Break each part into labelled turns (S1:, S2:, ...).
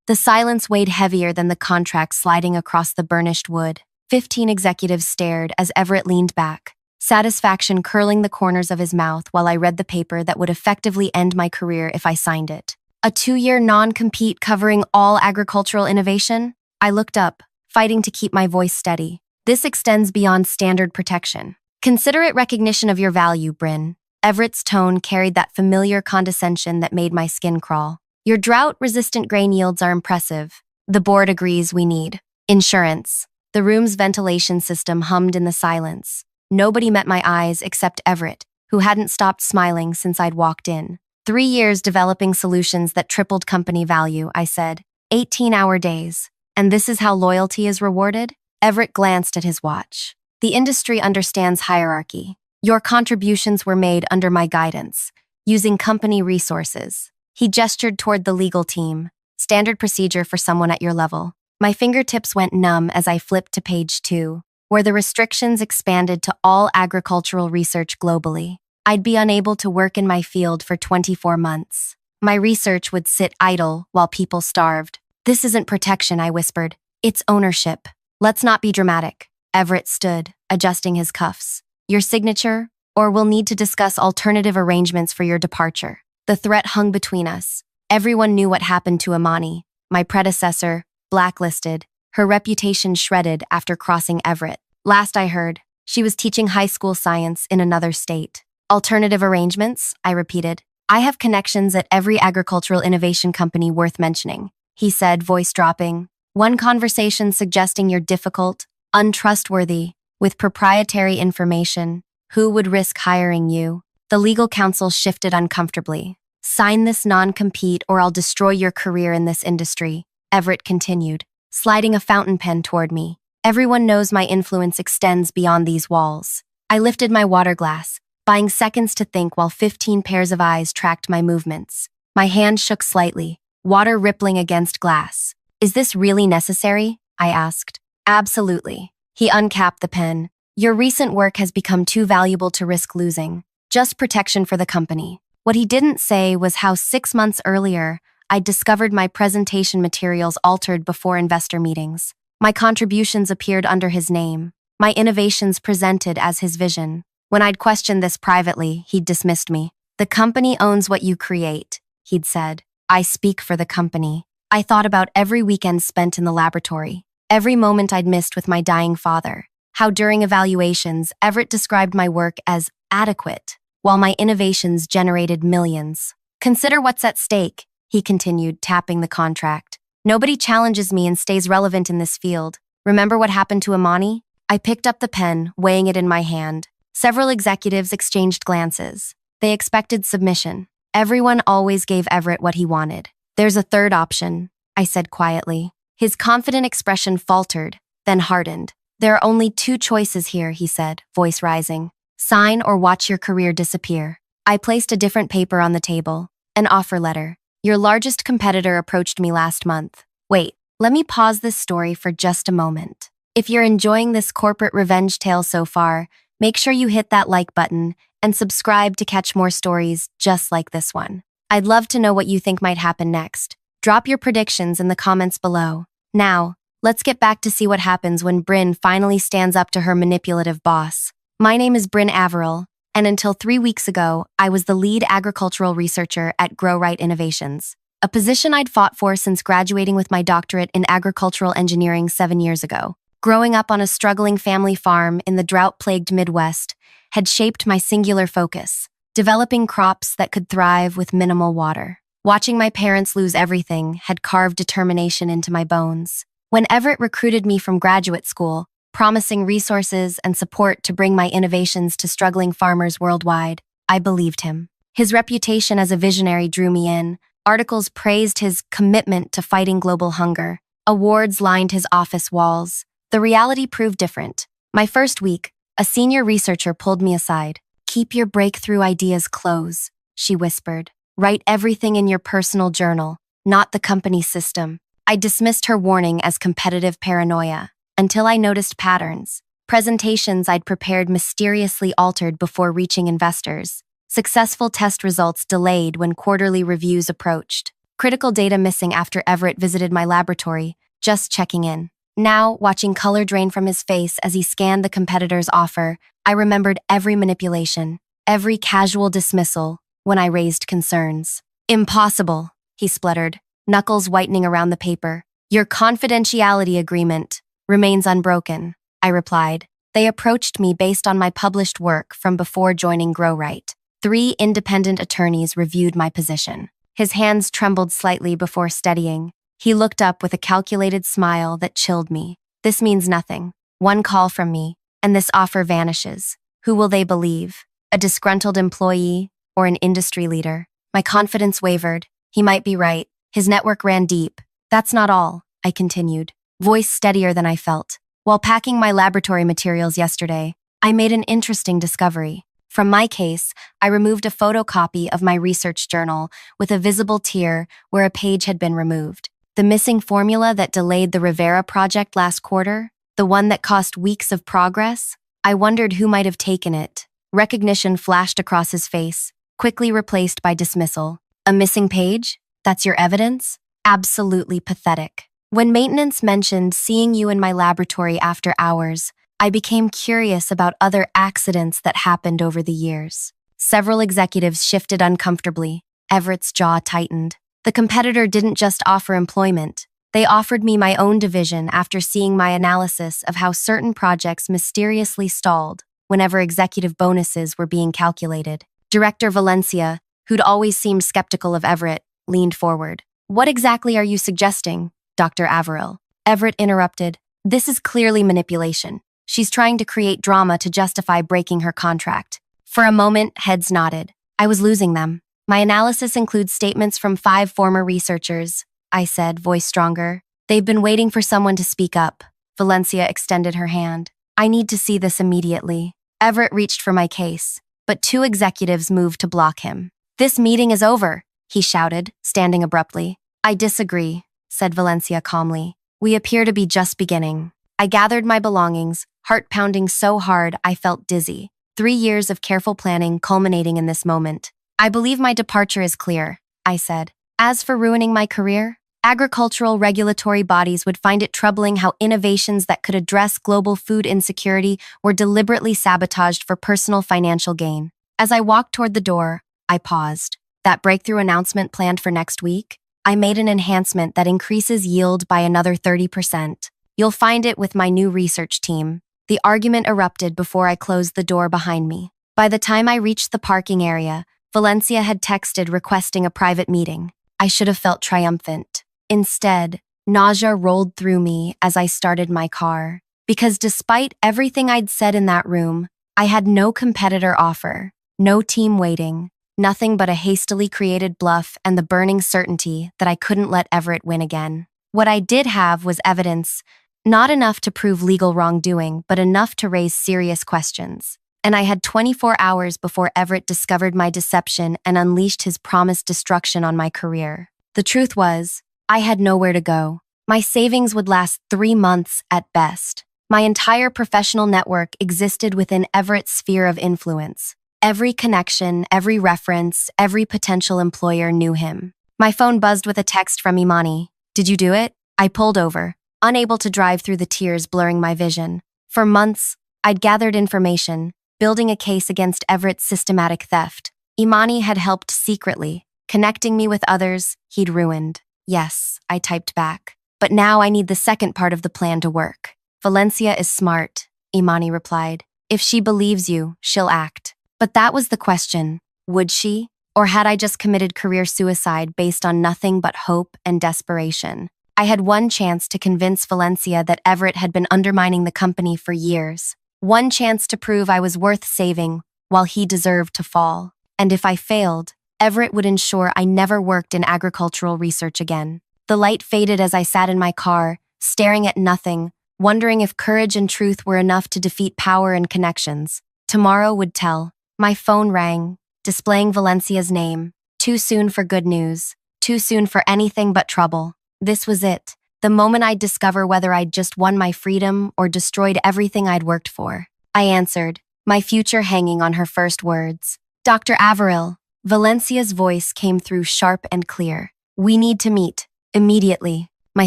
S1: The silence weighed heavier than the contract sliding across the burnished wood. 15 executives stared as Everett leaned back, satisfaction curling the corners of his mouth while I read the paper that would effectively end my career if I signed it. A 2-year non-compete covering all agricultural innovation? I looked up, fighting to keep my voice steady. This extends beyond standard protection. Consider it recognition of your value, Bryn. Everett's tone carried that familiar condescension that made my skin crawl. Your drought-resistant grain yields are impressive. The board agrees we need insurance. The room's ventilation system hummed in the silence. Nobody met my eyes except Everett, who hadn't stopped smiling since I'd walked in. 3 years developing solutions that tripled company value, I said. 18-hour days. And this is how loyalty is rewarded? Everett glanced at his watch. The industry understands hierarchy. Your contributions were made under my guidance, using company resources. He gestured toward the legal team, standard procedure for someone at your level. My fingertips went numb as I flipped to page 2, where the restrictions expanded to all agricultural research globally. I'd be unable to work in my field for 24 months. My research would sit idle while people starved. This isn't protection, I whispered. It's ownership. Let's not be dramatic. Everett stood, adjusting his cuffs. Your signature, or we'll need to discuss alternative arrangements for your departure. The threat hung between us. Everyone knew what happened to Imani, my predecessor, blacklisted, her reputation shredded after crossing Everett. Last I heard, she was teaching high school science in another state. Alternative arrangements, I repeated. I have connections at every agricultural innovation company worth mentioning, he said, voice dropping. One conversation suggesting you're difficult, untrustworthy, with proprietary information. Who would risk hiring you? The legal counsel shifted uncomfortably. Sign this non-compete or I'll destroy your career in this industry, Everett continued, sliding a fountain pen toward me. Everyone knows my influence extends beyond these walls. I lifted my water glass, buying seconds to think while 15 pairs of eyes tracked my movements. My hand shook slightly, water rippling against glass. Is this really necessary? I asked. Absolutely. He uncapped the pen. Your recent work has become too valuable to risk losing. Just protection for the company. What he didn't say was how 6 months earlier, I'd discovered my presentation materials altered before investor meetings. My contributions appeared under his name, my innovations presented as his vision. When I'd questioned this privately, he'd dismissed me. The company owns what you create, he'd said. I speak for the company. I thought about every weekend spent in the laboratory, every moment I'd missed with my dying father, how during evaluations, Everett described my work as adequate, while my innovations generated millions. Consider what's at stake, he continued, tapping the contract. Nobody challenges me and stays relevant in this field. Remember what happened to Imani? I picked up the pen, weighing it in my hand. Several executives exchanged glances. They expected submission. Everyone always gave Everett what he wanted. There's a third option, I said quietly. His confident expression faltered, then hardened. There are only 2 choices here, he said, voice rising. Sign or watch your career disappear. I placed a different paper on the table. An offer letter. Your largest competitor approached me last month. Wait, let me pause this story for just a moment. If you're enjoying this corporate revenge tale so far, make sure you hit that like button and subscribe to catch more stories just like this one. I'd love to know what you think might happen next. Drop your predictions in the comments below. Now, let's get back to see what happens when Bryn finally stands up to her manipulative boss. My name is Bryn Averill, and until 3 weeks ago, I was the lead agricultural researcher at Grow Right Innovations, a position I'd fought for since graduating with my doctorate in agricultural engineering 7 years ago. Growing up on a struggling family farm in the drought-plagued Midwest had shaped my singular focus, developing crops that could thrive with minimal water. Watching my parents lose everything had carved determination into my bones. When Everett recruited me from graduate school, promising resources and support to bring my innovations to struggling farmers worldwide, I believed him. His reputation as a visionary drew me in. Articles praised his commitment to fighting global hunger. Awards lined his office walls. The reality proved different. My first week, a senior researcher pulled me aside. Keep your breakthrough ideas close, she whispered. Write everything in your personal journal, not the company system. I dismissed her warning as competitive paranoia, until I noticed patterns. Presentations I'd prepared mysteriously altered before reaching investors. Successful test results delayed when quarterly reviews approached. Critical data missing after Everett visited my laboratory, just checking in. Now, watching color drain from his face as he scanned the competitor's offer, I remembered every manipulation, every casual dismissal when I raised concerns. Impossible, he spluttered, knuckles whitening around the paper. Your confidentiality agreement remains unbroken, I replied. They approached me based on my published work from before joining GrowRight. 3 independent attorneys reviewed my position. His hands trembled slightly before steadying. He looked up with a calculated smile that chilled me. This means nothing. One call from me, and this offer vanishes. Who will they believe? A disgruntled employee or an industry leader? My confidence wavered. He might be right. His network ran deep. That's not all, I continued, voice steadier than I felt. While packing my laboratory materials yesterday, I made an interesting discovery. From my case, I removed a photocopy of my research journal with a visible tear where a page had been removed. The missing formula that delayed the Rivera project last quarter, the one that cost weeks of progress, I wondered who might have taken it. Recognition flashed across his face, quickly replaced by dismissal. A missing page? That's your evidence? Absolutely pathetic. When maintenance mentioned seeing you in my laboratory after hours, I became curious about other accidents that happened over the years. Several executives shifted uncomfortably. Everett's jaw tightened. The competitor didn't just offer employment. They offered me my own division after seeing my analysis of how certain projects mysteriously stalled whenever executive bonuses were being calculated. Director Valencia, who'd always seemed skeptical of Everett, leaned forward. What exactly are you suggesting, Dr. Averill? Everett interrupted. This is clearly manipulation. She's trying to create drama to justify breaking her contract. For a moment, heads nodded. I was losing them. My analysis includes statements from 5 former researchers, I said, voice stronger. They've been waiting for someone to speak up. Valencia extended her hand. I need to see this immediately. Everett reached for my case, but 2 executives moved to block him. This meeting is over, he shouted, standing abruptly. I disagree, said Valencia calmly. We appear to be just beginning. I gathered my belongings, heart pounding so hard I felt dizzy. 3 years of careful planning culminating in this moment. I believe my departure is clear, I said. As for ruining my career, agricultural regulatory bodies would find it troubling how innovations that could address global food insecurity were deliberately sabotaged for personal financial gain. As I walked toward the door, I paused. That breakthrough announcement planned for next week? I made an enhancement that increases yield by another 30%. You'll find it with my new research team. The argument erupted before I closed the door behind me. By the time I reached the parking area, Valencia had texted requesting a private meeting. I should have felt triumphant. Instead, nausea rolled through me as I started my car. Because despite everything I'd said in that room, I had no competitor offer, no team waiting, nothing but a hastily created bluff and the burning certainty that I couldn't let Everett win again. What I did have was evidence, not enough to prove legal wrongdoing, but enough to raise serious questions. And I had 24 hours before Everett discovered my deception and unleashed his promised destruction on my career. The truth was, I had nowhere to go. My savings would last 3 months at best. My entire professional network existed within Everett's sphere of influence. Every connection, every reference, every potential employer knew him. My phone buzzed with a text from Imani. Did you do it? I pulled over, unable to drive through the tears blurring my vision. For months, I'd gathered information, building a case against Everett's systematic theft. Imani had helped secretly, connecting me with others he'd ruined. Yes, I typed back. But now I need the second part of the plan to work. Valencia is smart, Imani replied. If she believes you, she'll act. But that was the question. Would she? Or had I just committed career suicide based on nothing but hope and desperation? I had one chance to convince Valencia that Everett had been undermining the company for years. One chance to prove I was worth saving while he deserved to fall. And if I failed, Everett would ensure I never worked in agricultural research again. The light faded as I sat in my car, staring at nothing, wondering if courage and truth were enough to defeat power and connections. Tomorrow would tell. My phone rang, displaying Valencia's name. Too soon for good news. Too soon for anything but trouble. This was it. The moment I'd discover whether I'd just won my freedom or destroyed everything I'd worked for. I answered, my future hanging on her first words. Dr. Averill. Valencia's voice came through sharp and clear. We need to meet. Immediately. My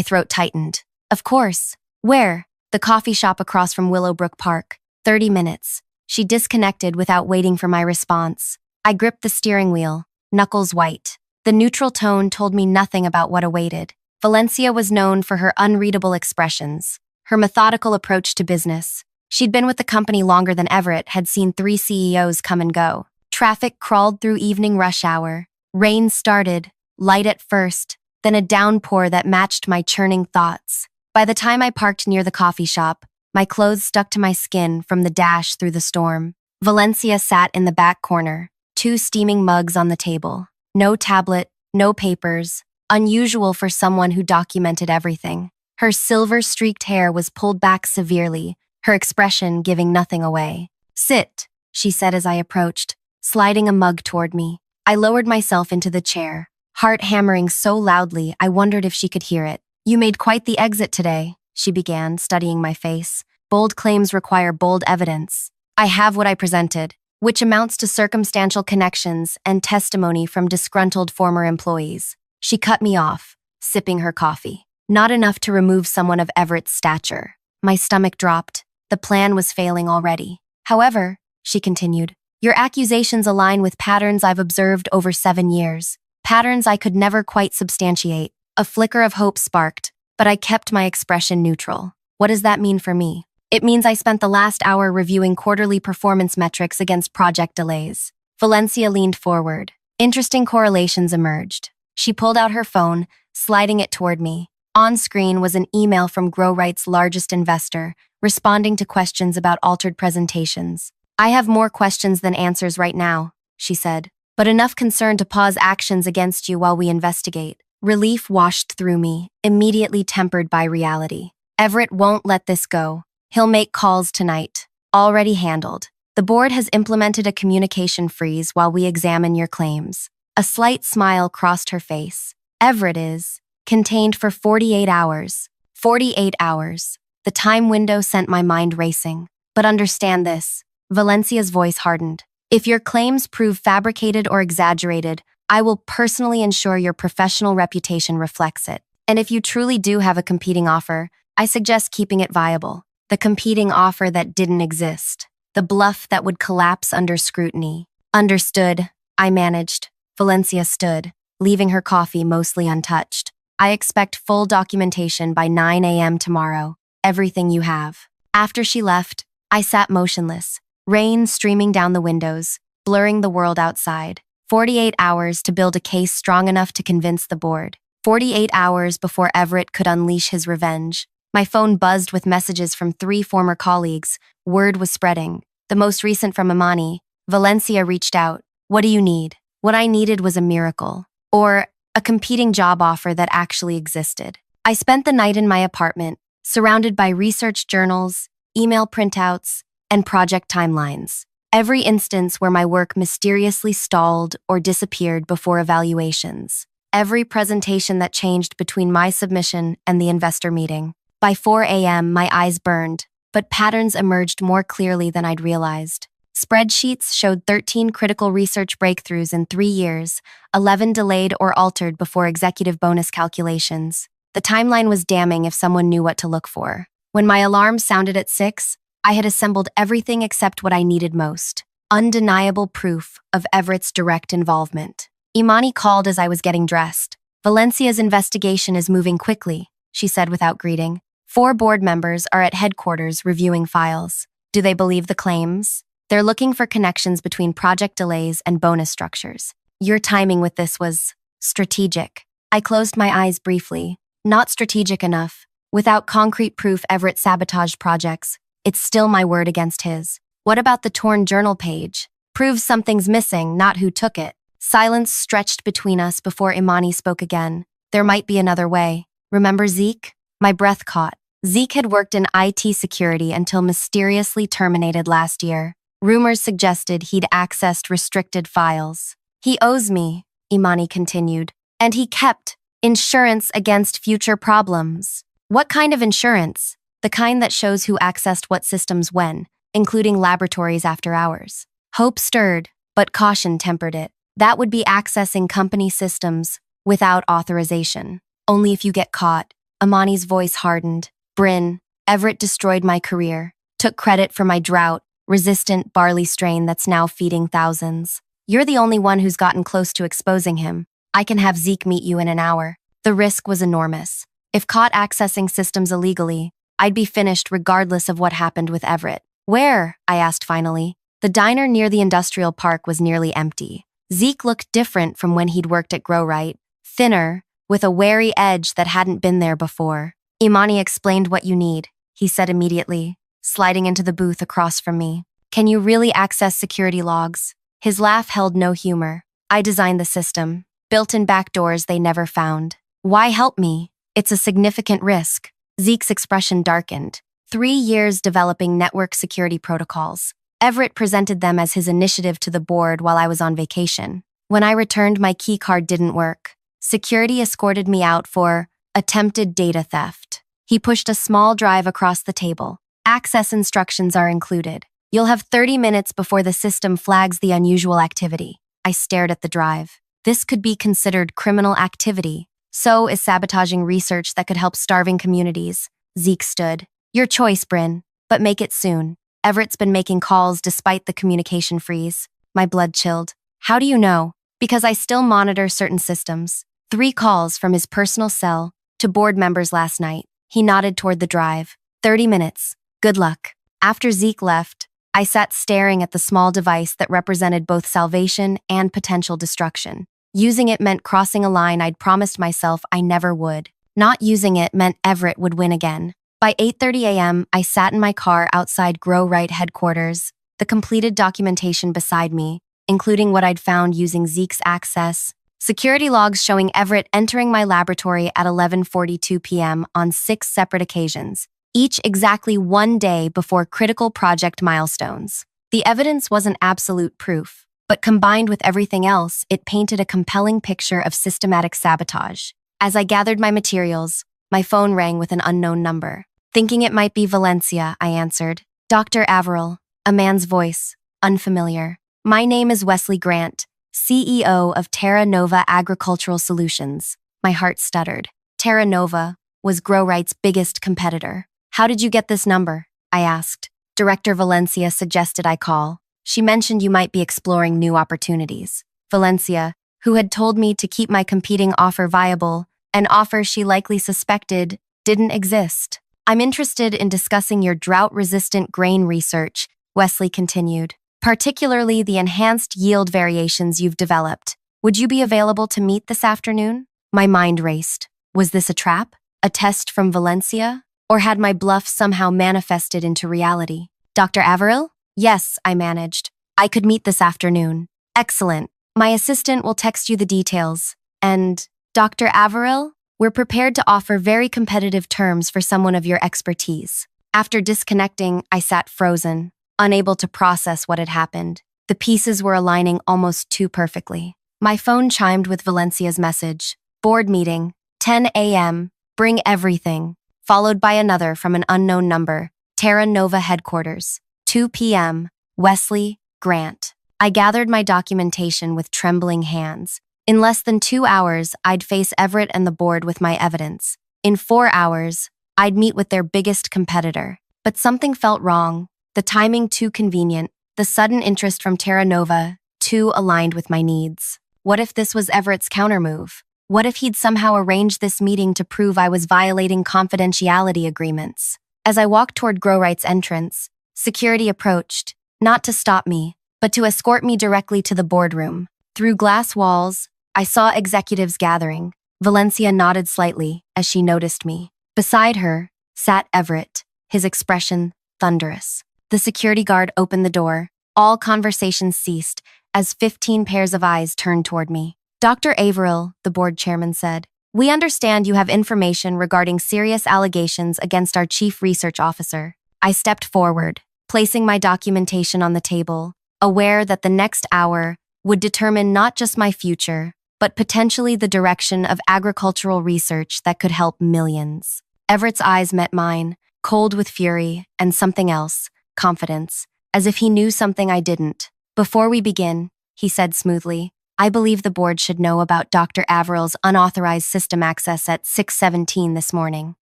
S1: throat tightened. Of course. Where? The coffee shop across from Willowbrook Park. 30 minutes. She disconnected without waiting for my response. I gripped the steering wheel, knuckles white. The neutral tone told me nothing about what awaited. Valencia was known for her unreadable expressions, her methodical approach to business. She'd been with the company longer than Everett had seen 3 CEOs come and go. Traffic crawled through evening rush hour. Rain started, light at first, then a downpour that matched my churning thoughts. By the time I parked near the coffee shop, my clothes stuck to my skin from the dash through the storm. Valencia sat in the back corner, 2 steaming mugs on the table. No tablet, no papers, unusual for someone who documented everything. Her silver-streaked hair was pulled back severely, her expression giving nothing away. "Sit," she said as I approached, sliding a mug toward me. I lowered myself into the chair, heart hammering so loudly I wondered if she could hear it. "You made quite the exit today," she began, studying my face. "Bold claims require bold evidence. I have what I presented, which amounts to circumstantial connections and testimony from disgruntled former employees." She cut me off, sipping her coffee. Not enough to remove someone of Everett's stature. My stomach dropped. The plan was failing already. "However," she continued, "your accusations align with patterns I've observed over 7 years. Patterns I could never quite substantiate." A flicker of hope sparked, but I kept my expression neutral. "What does that mean for me?" "It means I spent the last hour reviewing quarterly performance metrics against project delays." Valencia leaned forward. Interesting correlations emerged. She pulled out her phone, sliding it toward me. On screen was an email from GrowRight's largest investor, responding to questions about altered presentations. "I have more questions than answers right now," she said, "but enough concern to pause actions against you while we investigate." Relief washed through me, immediately tempered by reality. Everett won't let this go. He'll make calls tonight. Already handled. The board has implemented a communication freeze while we examine your claims. A slight smile crossed her face. Everett is contained for 48 hours. 48 hours. The time window sent my mind racing. "But understand this." Valencia's voice hardened. "If your claims prove fabricated or exaggerated, I will personally ensure your professional reputation reflects it. And if you truly do have a competing offer, I suggest keeping it viable. The competing offer that didn't exist. The bluff that would collapse under scrutiny." "Understood," I managed. Valencia stood, leaving her coffee mostly untouched. "I expect full documentation by 9 a.m. tomorrow. Everything you have." After she left, I sat motionless, rain streaming down the windows, blurring the world outside. 48 hours to build a case strong enough to convince the board. 48 hours before Everett could unleash his revenge. My phone buzzed with messages from 3 former colleagues. Word was spreading. The most recent from Imani. Valencia reached out. "What do you need?" What I needed was a miracle. Or a competing job offer that actually existed. I spent the night in my apartment, surrounded by research journals, email printouts, and project timelines. Every instance where my work mysteriously stalled or disappeared before evaluations. Every presentation that changed between my submission and the investor meeting. By 4 a.m., my eyes burned, but patterns emerged more clearly than I'd realized. Spreadsheets showed 13 critical research breakthroughs in 3 years, 11 delayed or altered before executive bonus calculations. The timeline was damning if someone knew what to look for. When my alarm sounded at 6, I had assembled everything except what I needed most. Undeniable proof of Everett's direct involvement. Imani called as I was getting dressed. "Valencia's investigation is moving quickly," she said without greeting. 4 board members are at headquarters reviewing files. Do they believe the claims? They're looking for connections between project delays and bonus structures. Your timing with this was strategic. I closed my eyes briefly. Not strategic enough. Without concrete proof Everett sabotaged projects, it's still my word against his. What about the torn journal page? Proves something's missing, not who took it. Silence stretched between us before Imani spoke again. "There might be another way. Remember Zeke?" My breath caught. Zeke had worked in IT security until mysteriously terminated last year. Rumors suggested he'd accessed restricted files. "He owes me," Imani continued, "and he kept insurance against future problems." "What kind of insurance?" "The kind that shows who accessed what systems when, including laboratories after hours." Hope stirred, but caution tempered it. That would be accessing company systems, without authorization. Only if you get caught. Amani's voice hardened. Bryn, Everett destroyed my career, took credit for my drought-resistant barley strain that's now feeding thousands. You're the only one who's gotten close to exposing him. I can have Zeke meet you in an hour. The risk was enormous. If caught accessing systems illegally, I'd be finished regardless of what happened with Everett. Where? I asked finally. The diner near the industrial park was nearly empty. Zeke looked different from when he'd worked at Grow Right, thinner, with a wary edge that hadn't been there before. Imani explained what you need, he said immediately, sliding into the booth across from me. Can you really access security logs? His laugh held no humor. I designed the system, built-in backdoors they never found. Why help me? It's a significant risk. Zeke's expression darkened. 3 years developing network security protocols. Everett presented them as his initiative to the board while I was on vacation. When I returned, my key card didn't work. Security escorted me out for attempted data theft. He pushed a small drive across the table. Access instructions are included. You'll have 30 minutes before the system flags the unusual activity. I stared at the drive. This could be considered criminal activity. So is sabotaging research that could help starving communities. Zeke stood. Your choice, Bryn, but make it soon. Everett's been making calls despite the communication freeze. My blood chilled. How do you know? Because I still monitor certain systems. 3 calls from his personal cell to board members last night. He nodded toward the drive. 30 minutes. Good luck. After Zeke left, I sat staring at the small device that represented both salvation and potential destruction. Using it meant crossing a line I'd promised myself I never would. Not using it meant Everett would win again. By 8:30 a.m., I sat in my car outside Grow Right headquarters, the completed documentation beside me, including what I'd found using Zeke's access, security logs showing Everett entering my laboratory at 11:42 p.m. on 6 separate occasions, each exactly 1 day before critical project milestones. The evidence wasn't absolute proof, but combined with everything else, it painted a compelling picture of systematic sabotage. As I gathered my materials, my phone rang with an unknown number. Thinking it might be Valencia, I answered. Dr. Averill, a man's voice, unfamiliar. My name is Wesley Grant, CEO of Terra Nova Agricultural Solutions. My heart stuttered. Terra Nova was Grow Right's biggest competitor. How did you get this number? I asked. Director Valencia suggested I call. She mentioned you might be exploring new opportunities. Valencia, who had told me to keep my competing offer viable, an offer she likely suspected didn't exist. I'm interested in discussing your drought-resistant grain research, Wesley continued, particularly the enhanced yield variations you've developed. Would you be available to meet this afternoon? My mind raced. Was this a trap? A test from Valencia? Or had my bluff somehow manifested into reality? Dr. Averill? Yes, I managed. I could meet this afternoon. Excellent. My assistant will text you the details. And, Dr. Averill, we're prepared to offer very competitive terms for someone of your expertise. After disconnecting, I sat frozen, unable to process what had happened. The pieces were aligning almost too perfectly. My phone chimed with Valencia's message. Board meeting, 10 a.m., bring everything, followed by another from an unknown number, Terra Nova headquarters, 2 p.m., Wesley Grant. I gathered my documentation with trembling hands. In less than 2 hours, I'd face Everett and the board with my evidence. In 4 hours, I'd meet with their biggest competitor. But something felt wrong. The timing too convenient, the sudden interest from Terra Nova too aligned with my needs. What if this was Everett's countermove? What if he'd somehow arranged this meeting to prove I was violating confidentiality agreements? As I walked toward Grow Right's entrance, security approached, not to stop me, but to escort me directly to the boardroom. Through glass walls, I saw executives gathering. Valencia nodded slightly as she noticed me. Beside her sat Everett, his expression thunderous. The security guard opened the door. All conversations ceased as 15 pairs of eyes turned toward me. Dr. Averill, the board chairman said, we understand you have information regarding serious allegations against our chief research officer. I stepped forward, placing my documentation on the table, aware that the next hour would determine not just my future, but potentially the direction of agricultural research that could help millions. Everett's eyes met mine, cold with fury and something else, confidence, as if he knew something I didn't. Before we begin, he said smoothly, I believe the board should know about Dr. Averil's unauthorized system access at 6:17 this morning.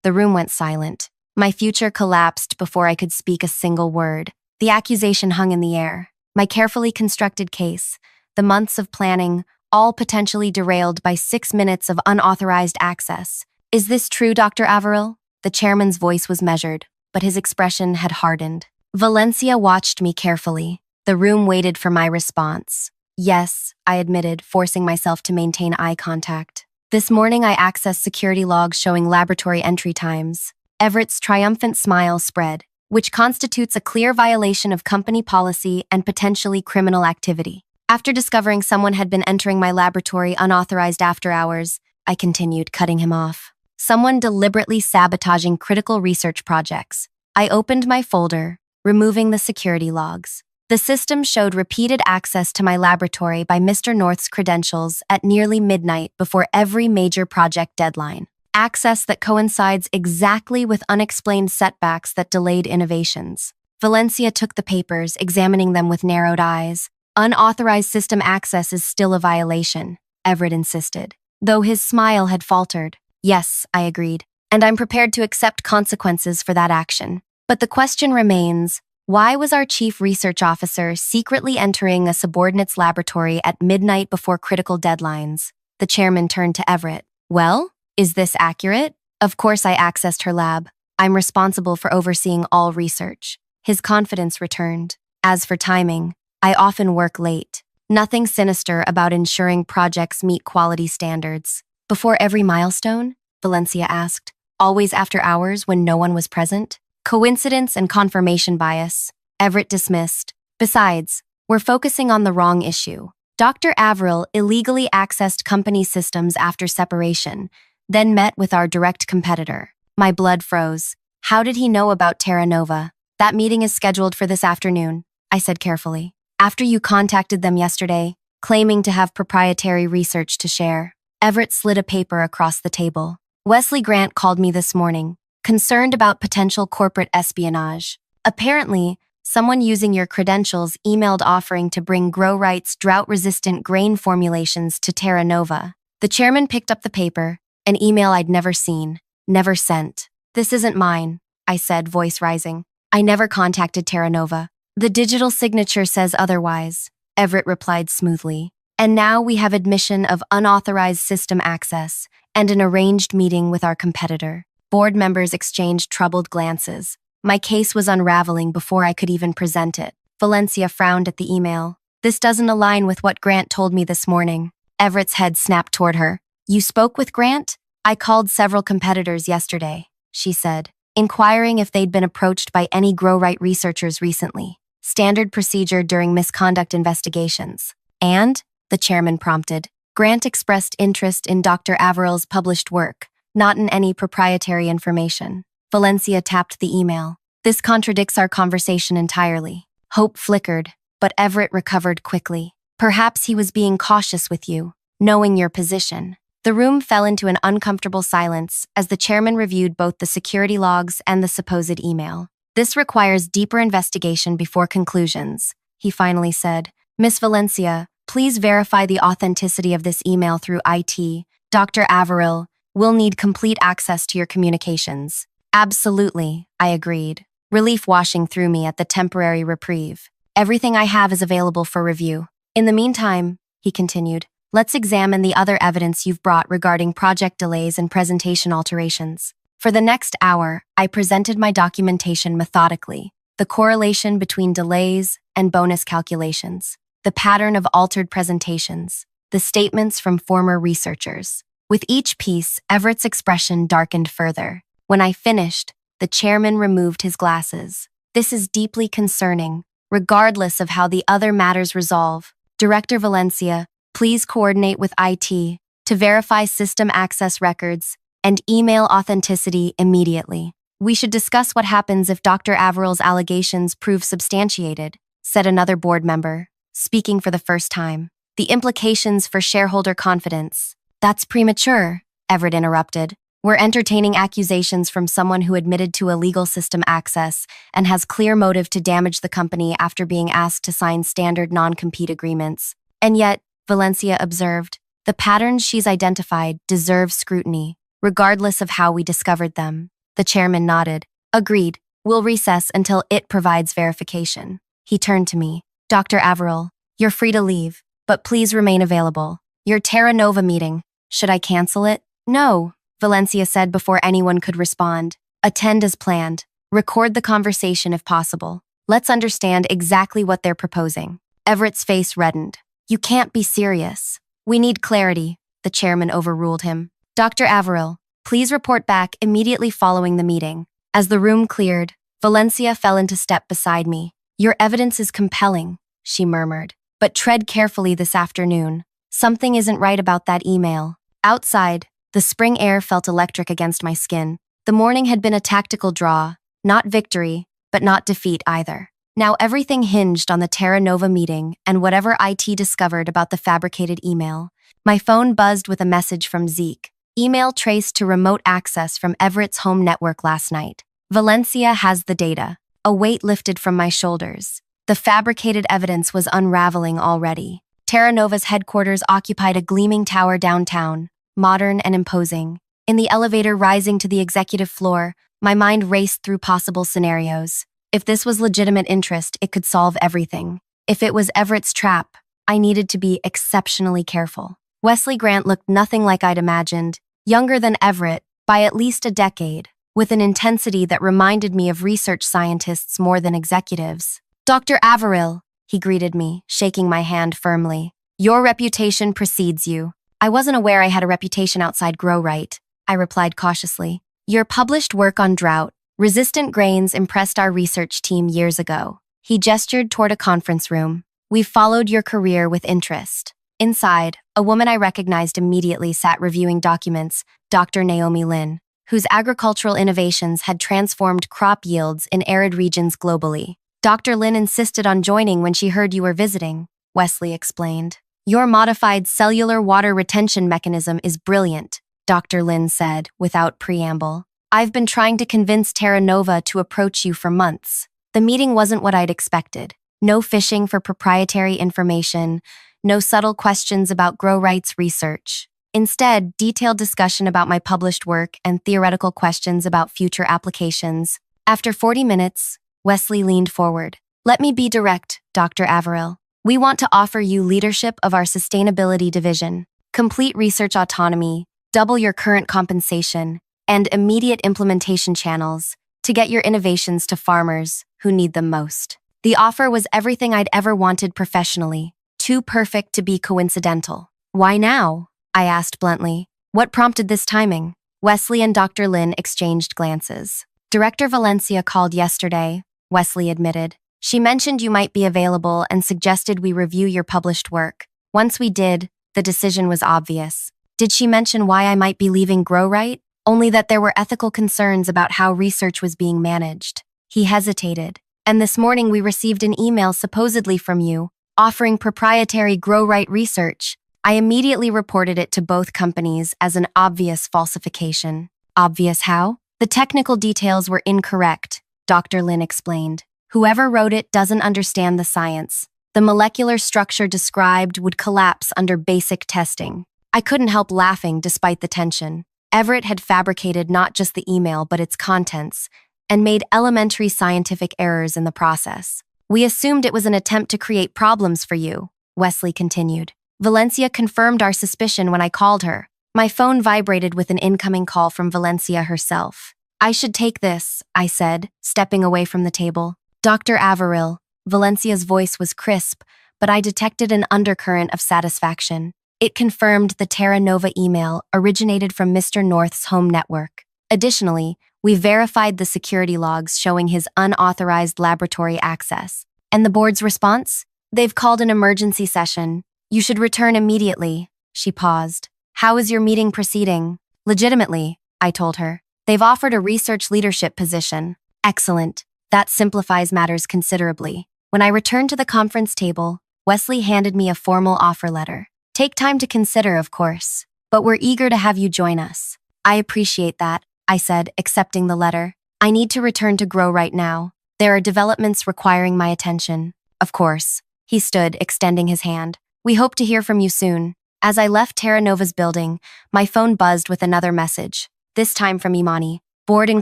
S1: The room went silent. My future collapsed before I could speak a single word. The accusation hung in the air. My carefully constructed case, the months of planning, all potentially derailed by 6 minutes of unauthorized access. Is this true, Dr. Averil? The chairman's voice was measured, but his expression had hardened. Valencia watched me carefully. The room waited for my response. Yes, I admitted, forcing myself to maintain eye contact. This morning I accessed security logs showing laboratory entry times. Everett's triumphant smile spread, which constitutes a clear violation of company policy and potentially criminal activity. After discovering someone had been entering my laboratory unauthorized after hours, I continued, cutting him off. Someone deliberately sabotaging critical research projects. I opened my folder, removing the security logs. The system showed repeated access to my laboratory by Mr. North's credentials at nearly midnight before every major project deadline. Access that coincides exactly with unexplained setbacks that delayed innovations. Valencia took the papers, examining them with narrowed eyes. Unauthorized system access is still a violation, Everett insisted, though his smile had faltered. Yes, I agreed, and I'm prepared to accept consequences for that action. But the question remains, why was our chief research officer secretly entering a subordinate's laboratory at midnight before critical deadlines? The chairman turned to Everett. Well, is this accurate? Of course I accessed her lab. I'm responsible for overseeing all research. His confidence returned. As for timing, I often work late. Nothing sinister about ensuring projects meet quality standards. Before every milestone? Valencia asked. Always after hours when no one was present? Coincidence and confirmation bias. Everett dismissed. Besides, we're focusing on the wrong issue. Dr. Averil illegally accessed company systems after separation, then met with our direct competitor. My blood froze. How did he know about Terra Nova? That meeting is scheduled for this afternoon, I said carefully. After you contacted them yesterday, claiming to have proprietary research to share. Everett slid a paper across the table. Wesley Grant called me this morning, concerned about potential corporate espionage. Apparently, someone using your credentials emailed offering to bring GrowRight's drought-resistant grain formulations to Terra Nova. The chairman picked up the paper, an email I'd never seen, never sent. This isn't mine, I said, voice rising. I never contacted Terra Nova. The digital signature says otherwise, Everett replied smoothly. And now we have admission of unauthorized system access and an arranged meeting with our competitor. Board members exchanged troubled glances. My case was unraveling before I could even present it. Valencia frowned at the email. This doesn't align with what Grant told me this morning. Everett's head snapped toward her. You spoke with Grant? I called several competitors yesterday, she said, inquiring if they'd been approached by any GrowRight researchers recently. Standard procedure during misconduct investigations. And? The chairman prompted. Grant expressed interest in Dr. Averil's published work, not in any proprietary information. Valencia tapped the email. This contradicts our conversation entirely. Hope flickered, but Everett recovered quickly. Perhaps he was being cautious with you, knowing your position. The room fell into an uncomfortable silence as the chairman reviewed both the security logs and the supposed email. This requires deeper investigation before conclusions, he finally said. Miss Valencia, please verify the authenticity of this email through IT. Dr. Averil will need complete access to your communications. Absolutely, I agreed, relief washing through me at the temporary reprieve. Everything I have is available for review. In the meantime, he continued, let's examine the other evidence you've brought regarding project delays and presentation alterations. For the next hour, I presented my documentation methodically, the correlation between delays and bonus calculations, the pattern of altered presentations, the statements from former researchers. With each piece, Everett's expression darkened further. When I finished, the chairman removed his glasses. This is deeply concerning, regardless of how the other matters resolve. Director Valencia, please coordinate with IT to verify system access records and email authenticity immediately. We should discuss what happens if Dr. Averil's allegations prove substantiated, said another board member, speaking for the first time. The implications for shareholder confidence. That's premature, Everett interrupted. We're entertaining accusations from someone who admitted to illegal system access and has clear motive to damage the company after being asked to sign standard non-compete agreements. And yet, Valencia observed. The patterns she's identified deserve scrutiny, regardless of how we discovered them. The chairman nodded. Agreed. We'll recess until it provides verification. He turned to me. Dr. Averill, you're free to leave, but please remain available. Your Terra Nova meeting. Should I cancel it? No, Valencia said before anyone could respond. Attend as planned. Record the conversation if possible. Let's understand exactly what they're proposing. Everett's face reddened. You can't be serious. We need clarity, the chairman overruled him. Dr. Averill, please report back immediately following the meeting. As the room cleared, Valencia fell into step beside me. Your evidence is compelling, she murmured. But tread carefully this afternoon. Something isn't right about that email. Outside, the spring air felt electric against my skin. The morning had been a tactical draw, not victory, but not defeat either. Now everything hinged on the Terra Nova meeting and whatever IT discovered about the fabricated email. My phone buzzed with a message from Zeke. Email traced to remote access from Everett's home network last night. Valencia has the data. A weight lifted from my shoulders. The fabricated evidence was unraveling already. Terra Nova's headquarters occupied a gleaming tower downtown, modern and imposing. In the elevator rising to the executive floor, my mind raced through possible scenarios. If this was legitimate interest, it could solve everything. If it was Everett's trap, I needed to be exceptionally careful. Wesley Grant looked nothing like I'd imagined, younger than Everett by at least a decade, with an intensity that reminded me of research scientists more than executives. Dr. Averill, he greeted me, shaking my hand firmly. Your reputation precedes you. I wasn't aware I had a reputation outside Grow Right, I replied cautiously. Your published work on drought-resistant grains impressed our research team years ago. He gestured toward a conference room. We've followed your career with interest. Inside, a woman I recognized immediately sat reviewing documents, Dr. Naomi Lin, whose agricultural innovations had transformed crop yields in arid regions globally. Dr. Lin insisted on joining when she heard you were visiting, Wesley explained. Your modified cellular water retention mechanism is brilliant, Dr. Lin said, without preamble. I've been trying to convince Terra Nova to approach you for months. The meeting wasn't what I'd expected. No fishing for proprietary information, no subtle questions about Grow Right's research. Instead, detailed discussion about my published work and theoretical questions about future applications. After 40 minutes, Wesley leaned forward. Let me be direct, Dr. Averill. We want to offer you leadership of our sustainability division, complete research autonomy, double your current compensation, and immediate implementation channels to get your innovations to farmers who need them most. The offer was everything I'd ever wanted professionally, too perfect to be coincidental. Why now? I asked bluntly. What prompted this timing? Wesley and Dr. Lin exchanged glances. Director Valencia called yesterday, Wesley admitted. She mentioned you might be available and suggested we review your published work. Once we did, the decision was obvious. Did she mention why I might be leaving Grow Right? Only that there were ethical concerns about how research was being managed. He hesitated. And this morning we received an email supposedly from you, offering proprietary Grow Right research. I immediately reported it to both companies as an obvious falsification. Obvious how? The technical details were incorrect, Dr. Lin explained. Whoever wrote it doesn't understand the science. The molecular structure described would collapse under basic testing. I couldn't help laughing despite the tension. Everett had fabricated not just the email but its contents, and made elementary scientific errors in the process. We assumed it was an attempt to create problems for you, Wesley continued. Valencia confirmed our suspicion when I called her. My phone vibrated with an incoming call from Valencia herself. I should take this, I said, stepping away from the table. Dr. Averill, Valencia's voice was crisp, but I detected an undercurrent of satisfaction. It confirmed the Terra Nova email originated from Mr. North's home network. Additionally, we verified the security logs showing his unauthorized laboratory access. And the board's response? They've called an emergency session. You should return immediately. She paused. How is your meeting proceeding? Legitimately, I told her. They've offered a research leadership position. Excellent. That simplifies matters considerably. When I returned to the conference table, Wesley handed me a formal offer letter. Take time to consider, of course, but we're eager to have you join us. I appreciate that, I said, accepting the letter. I need to return to Grow Right now. There are developments requiring my attention. Of course. He stood, extending his hand. We hope to hear from you soon. As I left Terra Nova's building, my phone buzzed with another message, this time from Imani. Board in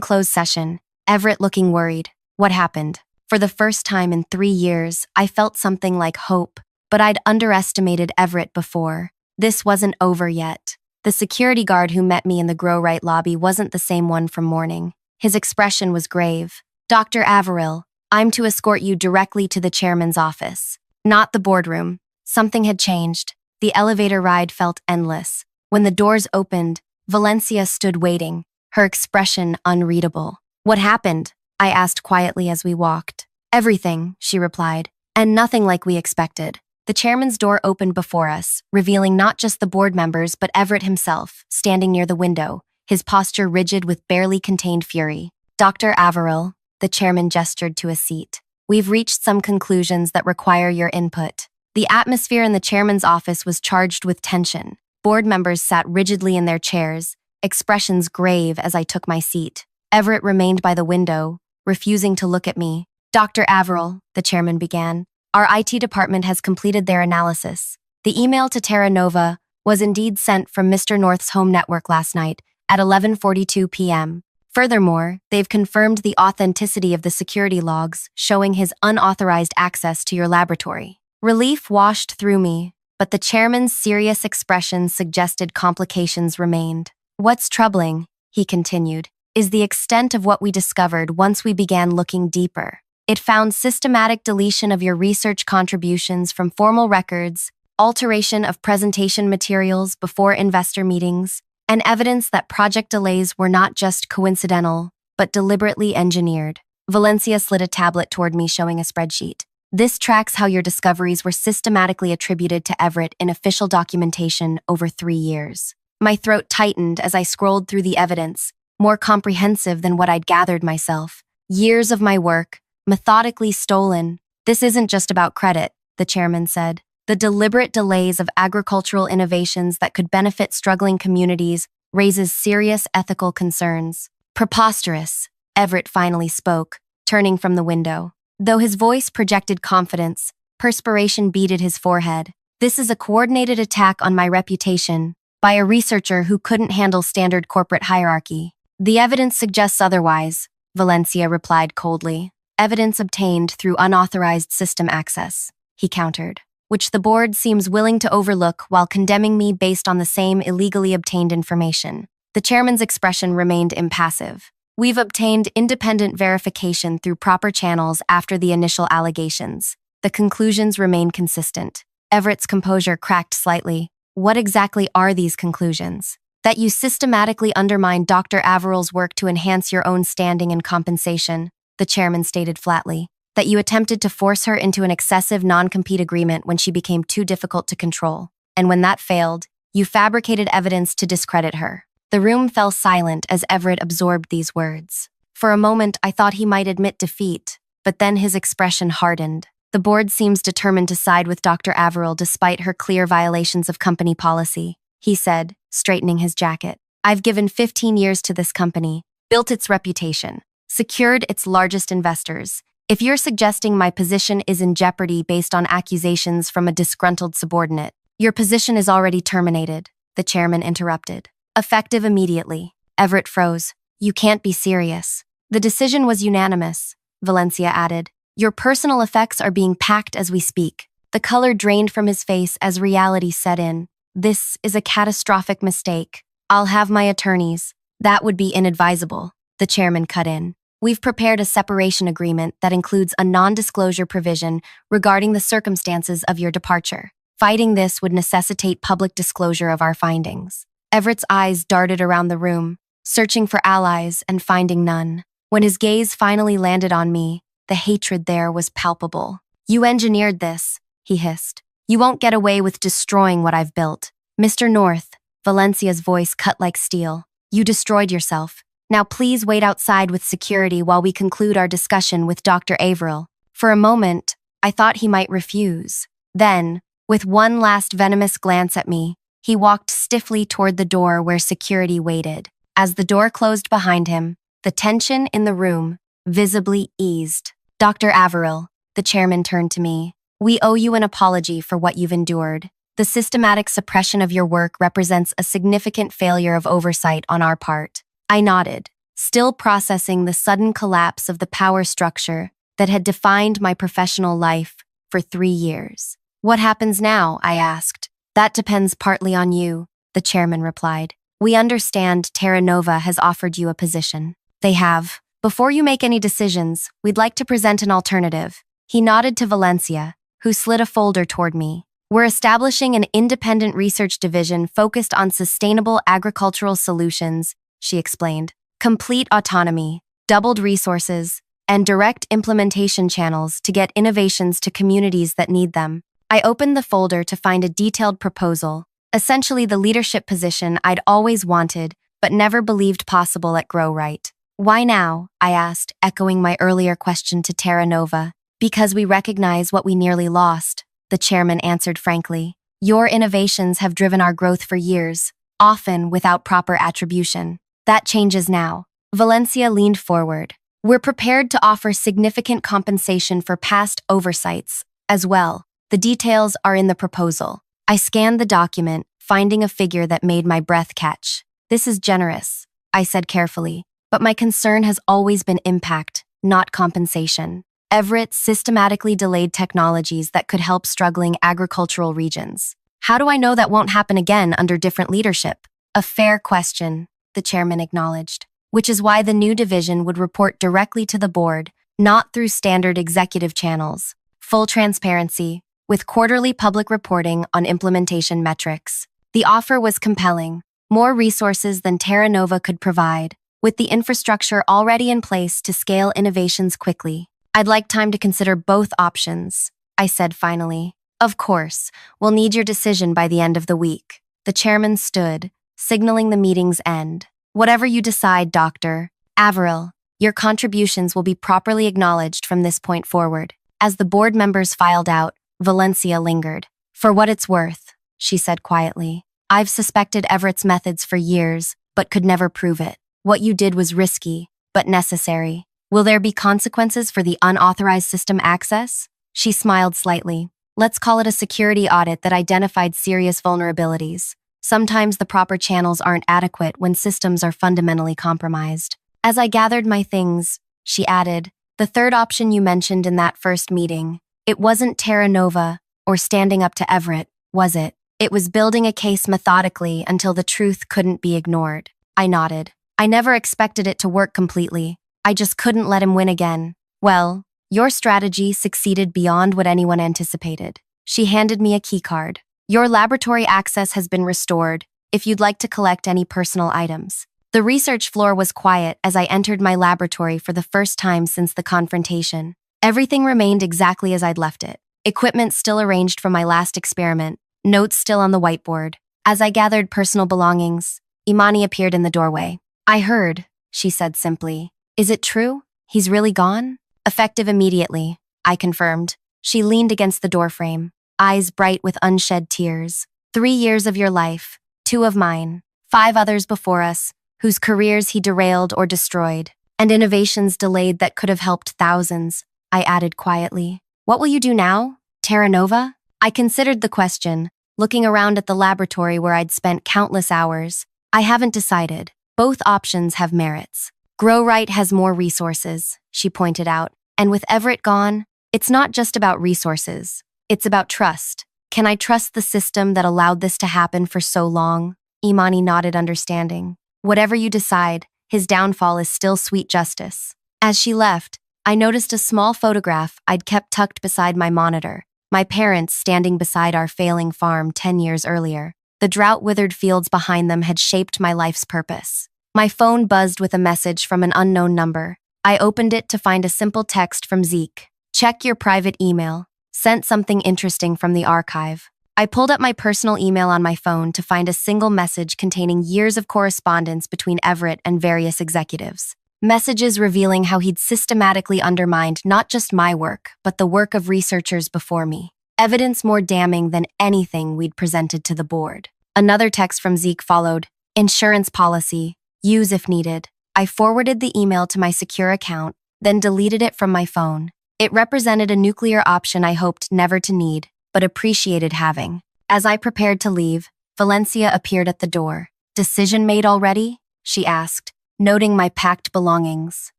S1: closed session. Everett looking worried. What happened? For the first time in 3 years, I felt something like hope, but I'd underestimated Everett before. This wasn't over yet. The security guard who met me in the Grow Right lobby wasn't the same one from morning. His expression was grave. Dr. Averill, I'm to escort you directly to the chairman's office. Not the boardroom. Something had changed. The elevator ride felt endless. When the doors opened, Valencia stood waiting, her expression unreadable. What happened? I asked quietly as we walked. Everything, she replied, and nothing like we expected. The chairman's door opened before us, revealing not just the board members but Everett himself, standing near the window, his posture rigid with barely contained fury. Dr. Averill, the chairman gestured to a seat. We've reached some conclusions that require your input. The atmosphere in the chairman's office was charged with tension. Board members sat rigidly in their chairs, expressions grave as I took my seat. Everett remained by the window, refusing to look at me. Dr. Averill, the chairman began, our IT department has completed their analysis. The email to Terra Nova was indeed sent from Mr. North's home network last night at 11:42 p.m. Furthermore, they've confirmed the authenticity of the security logs showing his unauthorized access to your laboratory. Relief washed through me, but the chairman's serious expression suggested complications remained. What's troubling, he continued, is the extent of what we discovered once we began looking deeper. It found systematic deletion of your research contributions from formal records, alteration of presentation materials before investor meetings, and evidence that project delays were not just coincidental, but deliberately engineered. Valencia slid a tablet toward me showing a spreadsheet. This tracks how your discoveries were systematically attributed to Everett in official documentation over 3 years. My throat tightened as I scrolled through the evidence, more comprehensive than what I'd gathered myself. Years of my work, methodically stolen. This isn't just about credit, the chairman said. The deliberate delays of agricultural innovations that could benefit struggling communities raises serious ethical concerns. Preposterous, Everett finally spoke, turning from the window. Though his voice projected confidence, perspiration beaded his forehead. This is a coordinated attack on my reputation by a researcher who couldn't handle standard corporate hierarchy. The evidence suggests otherwise, Valencia replied coldly. Evidence obtained through unauthorized system access, he countered, which the board seems willing to overlook while condemning me based on the same illegally obtained information. The chairman's expression remained impassive. We've obtained independent verification through proper channels after the initial allegations. The conclusions remain consistent. Everett's composure cracked slightly. What exactly are these conclusions? That you systematically undermined Dr. Averill's work to enhance your own standing and compensation, the chairman stated flatly. That you attempted to force her into an excessive non-compete agreement when she became too difficult to control. And when that failed, you fabricated evidence to discredit her. The room fell silent as Everett absorbed these words. For a moment, I thought he might admit defeat, but then his expression hardened. The board seems determined to side with Dr. Averill despite her clear violations of company policy, he said, straightening his jacket. I've given 15 years to this company, built its reputation, secured its largest investors. If you're suggesting my position is in jeopardy based on accusations from a disgruntled subordinate, your position is already terminated, the chairman interrupted. Effective immediately. Everett froze. You can't be serious. The decision was unanimous, Valencia added. Your personal effects are being packed as we speak. The color drained from his face as reality set in. This is a catastrophic mistake. I'll have my attorneys. That would be inadvisable, the chairman cut in. We've prepared a separation agreement that includes a non-disclosure provision regarding the circumstances of your departure. Fighting this would necessitate public disclosure of our findings. Everett's eyes darted around the room, searching for allies and finding none. When his gaze finally landed on me, the hatred there was palpable. You engineered this, he hissed. You won't get away with destroying what I've built. Mr. North, Valencia's voice cut like steel. You destroyed yourself. Now please wait outside with security while we conclude our discussion with Dr. Averill. For a moment, I thought he might refuse. Then, with one last venomous glance at me, he walked stiffly toward the door where security waited. As the door closed behind him, the tension in the room visibly eased. Dr. Averill, the chairman turned to me. We owe you an apology for what you've endured. The systematic suppression of your work represents a significant failure of oversight on our part. I nodded, still processing the sudden collapse of the power structure that had defined my professional life for 3 years. What happens now? I asked. That depends partly on you, the chairman replied. We understand Terra Nova has offered you a position. They have. Before you make any decisions, we'd like to present an alternative. He nodded to Valencia, who slid a folder toward me. We're establishing an independent research division focused on sustainable agricultural solutions, she explained. Complete autonomy, doubled resources, and direct implementation channels to get innovations to communities that need them. I opened the folder to find a detailed proposal, essentially the leadership position I'd always wanted but never believed possible at Grow Right. Why now? I asked, echoing my earlier question to Terra Nova. Because we recognize what we nearly lost, the chairman answered frankly. Your innovations have driven our growth for years, often without proper attribution. That changes now. Valencia leaned forward. We're prepared to offer significant compensation for past oversights as well. The details are in the proposal. I scanned the document, finding a figure that made my breath catch. This is generous, I said carefully, but my concern has always been impact, not compensation. Everett systematically delayed technologies that could help struggling agricultural regions. How do I know that won't happen again under different leadership? A fair question, the chairman acknowledged, which is why the new division would report directly to the board, not through standard executive channels. Full transparency, with quarterly public reporting on implementation metrics. The offer was compelling, more resources than Terra Nova could provide, with the infrastructure already in place to scale innovations quickly. I'd like time to consider both options, I said finally. Of course, we'll need your decision by the end of the week. The chairman stood, signaling the meeting's end. Whatever you decide, Dr. Averill, your contributions will be properly acknowledged from this point forward. As the board members filed out, Valencia lingered. For what it's worth, she said quietly. I've suspected Everett's methods for years, but could never prove it. What you did was risky, but necessary. Will there be consequences for the unauthorized system access? She smiled slightly. Let's call it a security audit that identified serious vulnerabilities. Sometimes the proper channels aren't adequate when systems are fundamentally compromised. As I gathered my things, she added, the third option you mentioned in that first meeting, it wasn't Terra Nova or standing up to Everett, was it? It was building a case methodically until the truth couldn't be ignored. I nodded. I never expected it to work completely. I just couldn't let him win again. Well, your strategy succeeded beyond what anyone anticipated. She handed me a keycard. Your laboratory access has been restored, if you'd like to collect any personal items. The research floor was quiet as I entered my laboratory for the first time since the confrontation. Everything remained exactly as I'd left it. Equipment still arranged from my last experiment, notes still on the whiteboard. As I gathered personal belongings, Imani appeared in the doorway. I heard, she said simply. Is it true? He's really gone? Effective immediately, I confirmed. She leaned against the doorframe, eyes bright with unshed tears. 3 years of your life, 2 of mine, 5 others before us, whose careers he derailed or destroyed, and innovations delayed that could have helped thousands, I added quietly. What will you do now? Terra Nova? I considered the question, looking around at the laboratory where I'd spent countless hours. I haven't decided. Both options have merits. Grow Right has more resources, she pointed out, and with Everett gone, it's not just about resources. It's about trust. Can I trust the system that allowed this to happen for so long? Imani nodded understanding. Whatever you decide, his downfall is still sweet justice. As she left, I noticed a small photograph I'd kept tucked beside my monitor, my parents standing beside our failing farm 10 years earlier. The drought-withered fields behind them had shaped my life's purpose. My phone buzzed with a message from an unknown number. I opened it to find a simple text from Zeke. Check your private email. Sent something interesting from the archive. I pulled up my personal email on my phone to find a single message containing years of correspondence between Everett and various executives. Messages revealing how he'd systematically undermined not just my work, but the work of researchers before me. Evidence more damning than anything we'd presented to the board. Another text from Zeke followed. Insurance policy. Use if needed. I forwarded the email to my secure account, then deleted it from my phone. It represented a nuclear option I hoped never to need, but appreciated having. As I prepared to leave, Valencia appeared at the door. "Decision made already?" she asked, noting my packed belongings.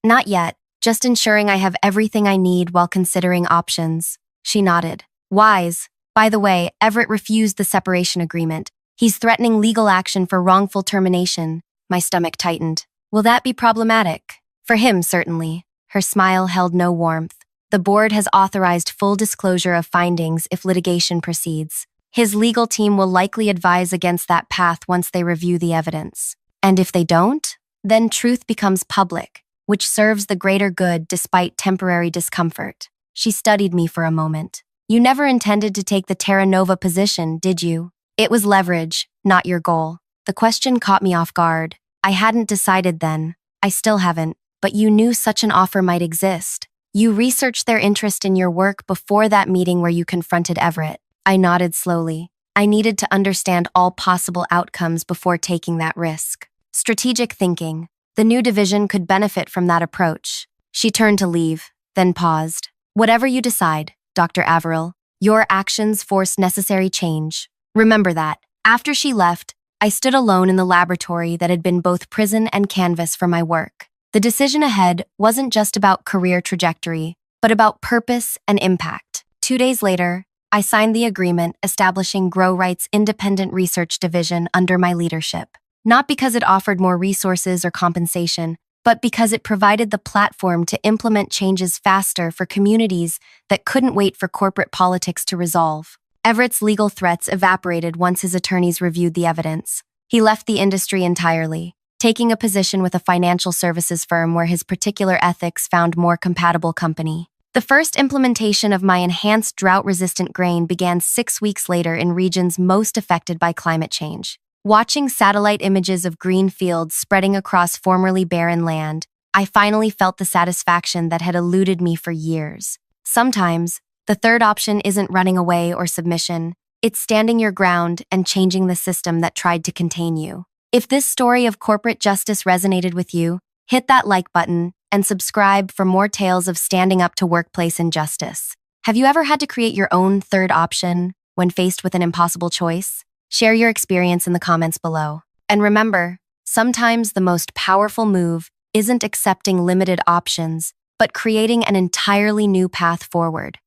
S1: "Not yet, just ensuring I have everything I need while considering options." She nodded. "Wise. By the way, Everett refused the separation agreement. He's threatening legal action for wrongful termination." My stomach tightened. "Will that be problematic?" "For him, certainly." Her smile held no warmth. "The board has authorized full disclosure of findings if litigation proceeds. His legal team will likely advise against that path once they review the evidence. And if they don't, then truth becomes public, which serves the greater good despite temporary discomfort." She studied me for a moment. "You never intended to take the Terra Nova position, did you? It was leverage, not your goal." The question caught me off guard. I hadn't decided then. I still haven't, but you knew such an offer might exist. You researched their interest in your work before that meeting where you confronted Everett. I nodded slowly. I needed to understand all possible outcomes before taking that risk. Strategic thinking. The new division could benefit from that approach. She turned to leave, then paused. "Whatever you decide, Dr. Averill, your actions force necessary change. Remember that." After she left, I stood alone in the laboratory that had been both prison and canvas for my work. The decision ahead wasn't just about career trajectory, but about purpose and impact. 2 days later, I signed the agreement establishing GrowRight's independent research division under my leadership. Not because it offered more resources or compensation, but because it provided the platform to implement changes faster for communities that couldn't wait for corporate politics to resolve. Everett's legal threats evaporated once his attorneys reviewed the evidence. He left the industry entirely, taking a position with a financial services firm where his particular ethics found more compatible company. The first implementation of my enhanced drought-resistant grain began 6 weeks later in regions most affected by climate change. Watching satellite images of green fields spreading across formerly barren land, I finally felt the satisfaction that had eluded me for years. Sometimes, the third option isn't running away or submission. It's standing your ground and changing the system that tried to contain you. If this story of corporate justice resonated with you, hit that like button and subscribe for more tales of standing up to workplace injustice. Have you ever had to create your own third option when faced with an impossible choice? Share your experience in the comments below. And remember, sometimes the most powerful move isn't accepting limited options, but creating an entirely new path forward.